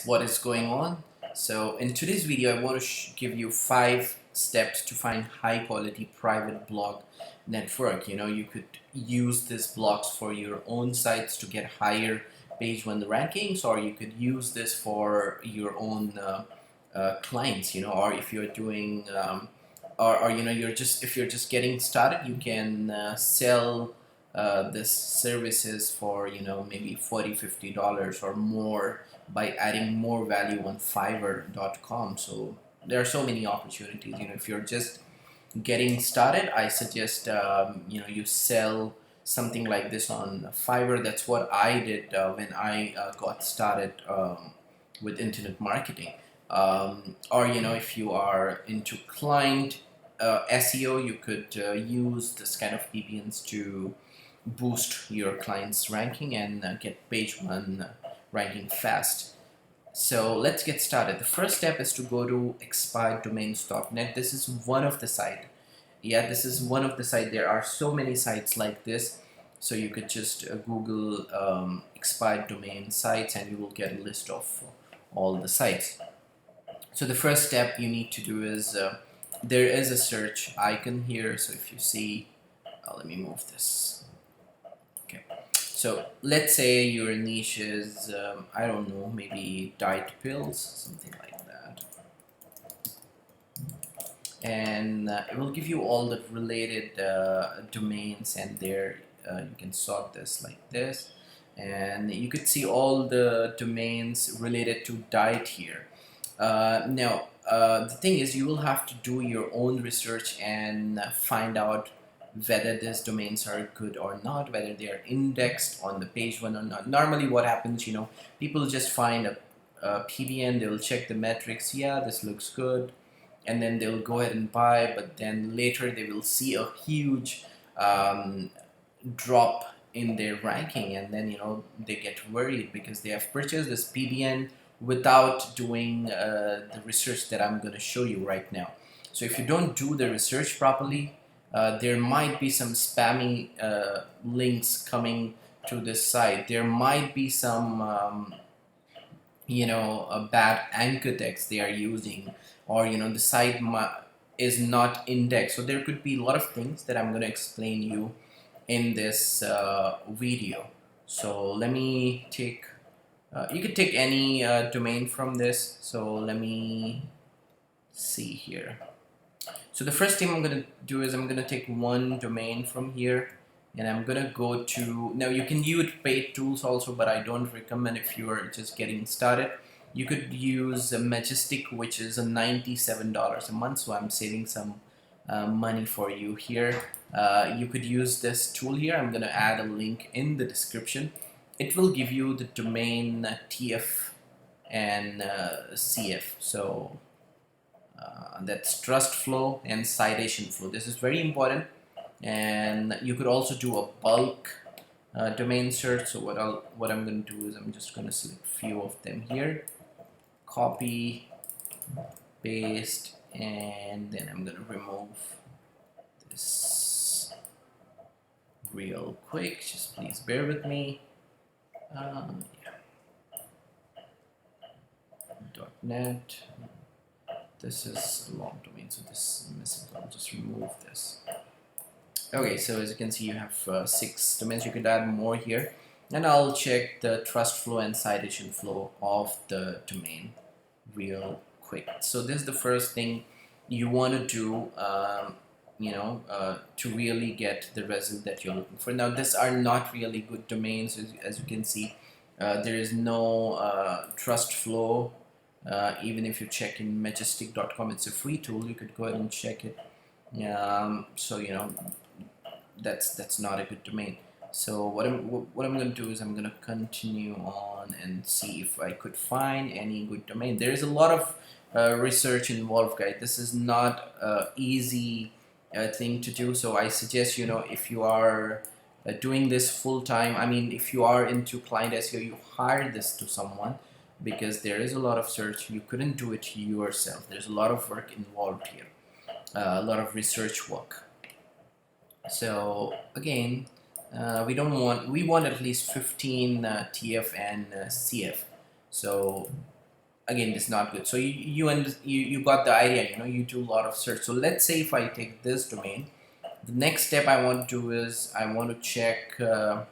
what is going on. So in today's video I want to give you 5 steps to find high quality private blog network. You could use these blogs for your own sites to get higher page one rankings, or you could use this for your own clients, or if you're doing or if you're just getting started, you can sell this services for maybe $40-50 or more by adding more value on Fiverr.com. So there are so many opportunities. If you're just getting started, I suggest you sell something like this on Fiverr. That's what I did when I got started with internet marketing. Or if you are into client SEO, you could use this kind of PBNs to boost your client's ranking and get page one ranking fast. So let's get started. The first step is to go to expireddomains.net. This is one of the site. This is one of the site. There are so many sites like this. So you could just Google expired domain sites and you will get a list of all the sites. So the first step you need to do is there is a search icon here. So if you see, let me move this. Okay. So let's say your niche is, I don't know, maybe diet pills, something like that. And it will give you all the related domains, and there you can sort this like this. And you could see all the domains related to diet here. Now, the thing is, you will have to do your own research and find out whether these domains are good or not, whether they are indexed on the page one or not. Normally what happens, people just find a PBN, they'll check the metrics, yeah, this looks good, and then they'll go ahead and buy, but then later they will see a huge drop in their ranking, and then they get worried because they have purchased this PBN without doing the research that I'm going to show you right now. So if you don't do the research properly, there might be some spammy links coming to this site. There might be some a bad anchor text they are using, or the site is not indexed. So there could be a lot of things that I'm going to explain you in this video. So let me take you could take any domain from this. So let me see here. So the first thing I'm going to do is I'm going to take one domain from here, and I'm going to go to, now you can use paid tools also, but I don't recommend if you are just getting started. You could use a Majestic, which is a $97 a month, so I'm saving some money for you here. You could use this tool here. I'm going to add a link in the description. It will give you the domain TF and CF. So that's trust flow and citation flow. This is very important. And you could also do a bulk domain search. So what I'm going to do is I'm just going to select a few of them here, copy, paste, and then I'm going to remove this real quick. Just please bear with me. .net. This is a long domain, so this is missing. I'll just remove this. Okay, so as you can see, you have 6 domains. You could add more here, and I'll check the trust flow and citation flow of the domain real quick. So this is the first thing you want to do, to really get the result that you're looking for. Now, these are not really good domains, as you can see. There is no trust flow. Even if you check in majestic.com, it's a free tool. You could go ahead and check it. So that's not a good domain. So what I'm going to do is I'm going to continue on and see if I could find any good domain. There is a lot of research involved, guys. This is not easy thing to do. So I suggest if you are doing this full time, I mean, if you are into client SEO, you hire this to someone, because there is a lot of search. You couldn't do it yourself. There's a lot of work involved here, a lot of research work. So again, we want at least 15 TF and CF. So again, this is not good. So you got the idea, you do a lot of search. So let's say if I take this domain, the next step I want to do is I want to check the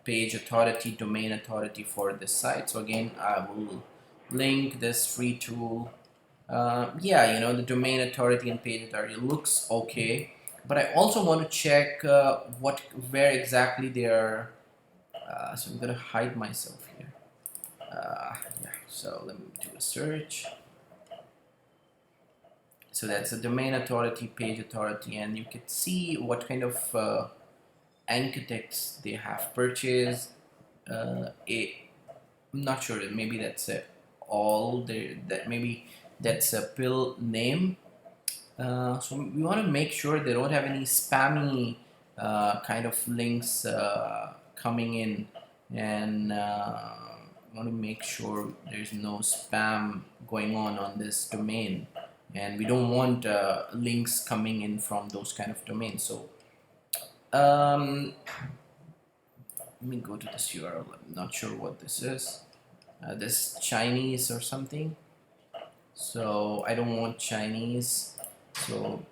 page authority, domain authority for this site. So again, I will link this free tool. Yeah, the domain authority and page authority looks okay, but I also want to check where exactly they are. So I'm gonna hide myself here. Yeah, so let me do a search. So that's the domain authority, page authority, and you can see what kind of anchor text they have purchased. I'm not sure. Maybe that's all there. That maybe that's a pill name. So we want to make sure they don't have any spammy kind of links coming in, and want to make sure there's no spam going on this domain, and we don't want links coming in from those kind of domains. So let me go to this URL. I'm not sure what this is. This Chinese or something. So I don't want Chinese. So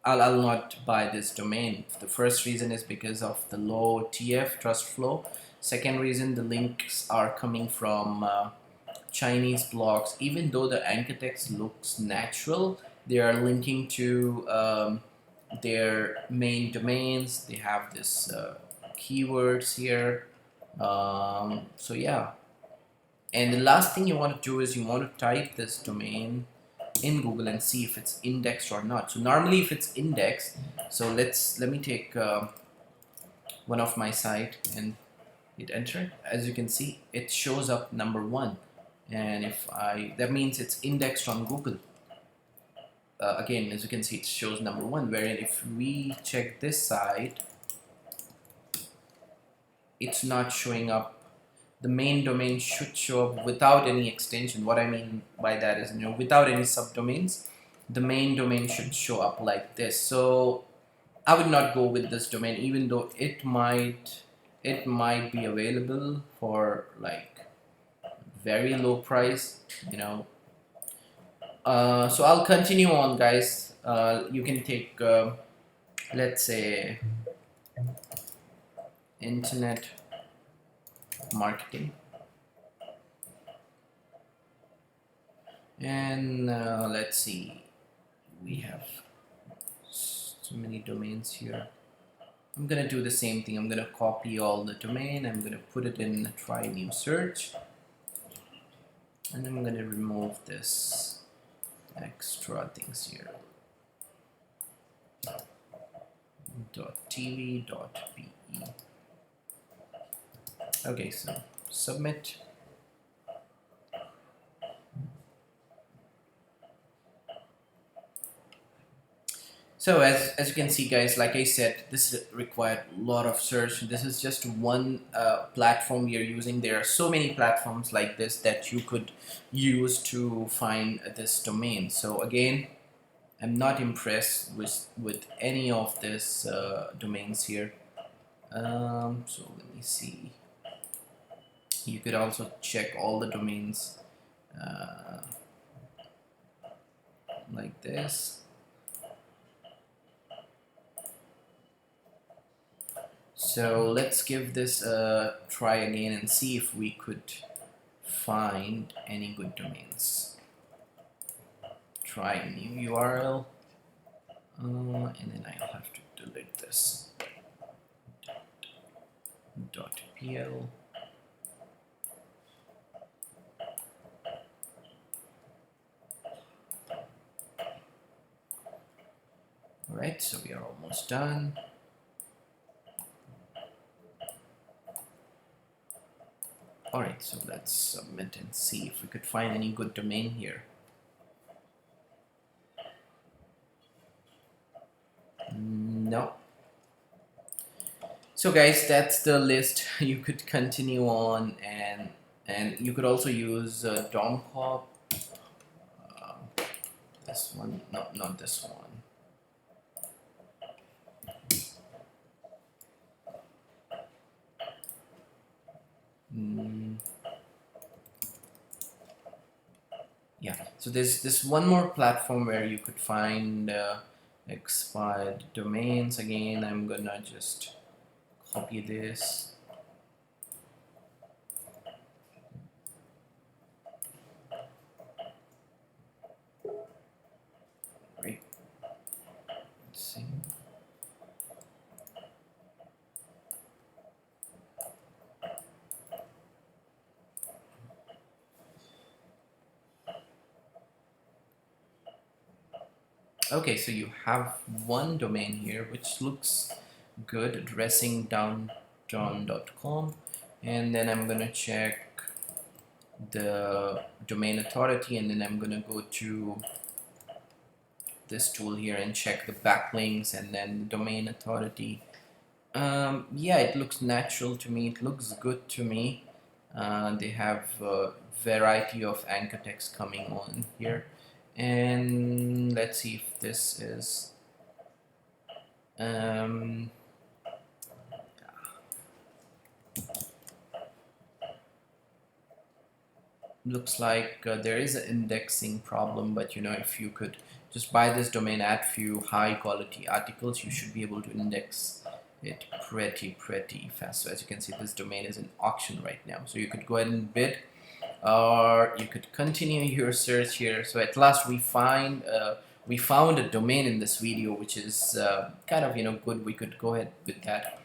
I'll not buy this domain. The first reason is because of the low TF, trust flow. Second reason, the links are coming from Chinese blogs. Even though the anchor text looks natural, they are linking to their main domains. They have this keywords here. So yeah. And the last thing you want to do is you want to type this domain in Google and see if it's indexed or not. So normally if it's indexed, so let me take one of my site and hit enter. As you can see, it shows up #1, and that means it's indexed on Google. Again, as you can see, it shows #1, wherein if we check this site, it's not showing up. The main domain should show up without any extension. What I mean by that is, without any subdomains, the main domain should show up like this. So I would not go with this domain, even though it might be available for like very low price, so I'll continue on, guys. You can take let's say internet marketing, and let's see, we have so many domains here. I'm gonna do the same thing. I'm gonna copy all the domain. I'm gonna put it in try new search, and I'm gonna remove this extra things here. .tv.be. Okay, so submit. So as you can see, guys, like I said, this required a lot of search. This is just one platform we are using. There are so many platforms like this that you could use to find this domain. So again, I'm not impressed with any of this domains here. So let me see. You could also check all the domains like this. So let's give this a try again and see if we could find any good domains. Try new URL, and then I'll have to delete this. .pl. Alright, so we are almost done. Alright, so let's submit and see if we could find any good domain here. No. So guys, that's the list. You could continue on, and you could also use DomCop. This one, no, not this one. Yeah, so there's this one more platform where you could find expired domains. Again, I'm gonna just copy this. Right, let's see. Okay, so you have one domain here which looks good, dressingdowntown.com, and then I'm gonna check the domain authority, and then I'm gonna go to this tool here and check the backlinks and then domain authority. Yeah, it looks natural to me, it looks good to me. They have a variety of anchor text coming on here, and let's see if this is looks like there is an indexing problem, but you know, if you could just buy this domain, add few high quality articles, you should be able to index it pretty fast. So as you can see, this domain is in auction right now, so you could go ahead and bid, or you could continue your search here. So at last we found a domain in this video which is kind of, you know, good. We could go ahead with that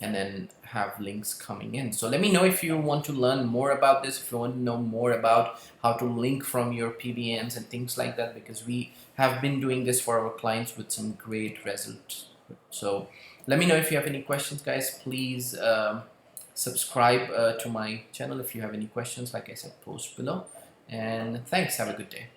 and then have links coming in. So let me know if you want to learn more about this, if you want to know more about how to link from your PBNs and things like that, because we have been doing this for our clients with some great results. So let me know if you have any questions, guys. Please subscribe to my channel if you have any questions. Like I said, post below, and thanks. Have a good day.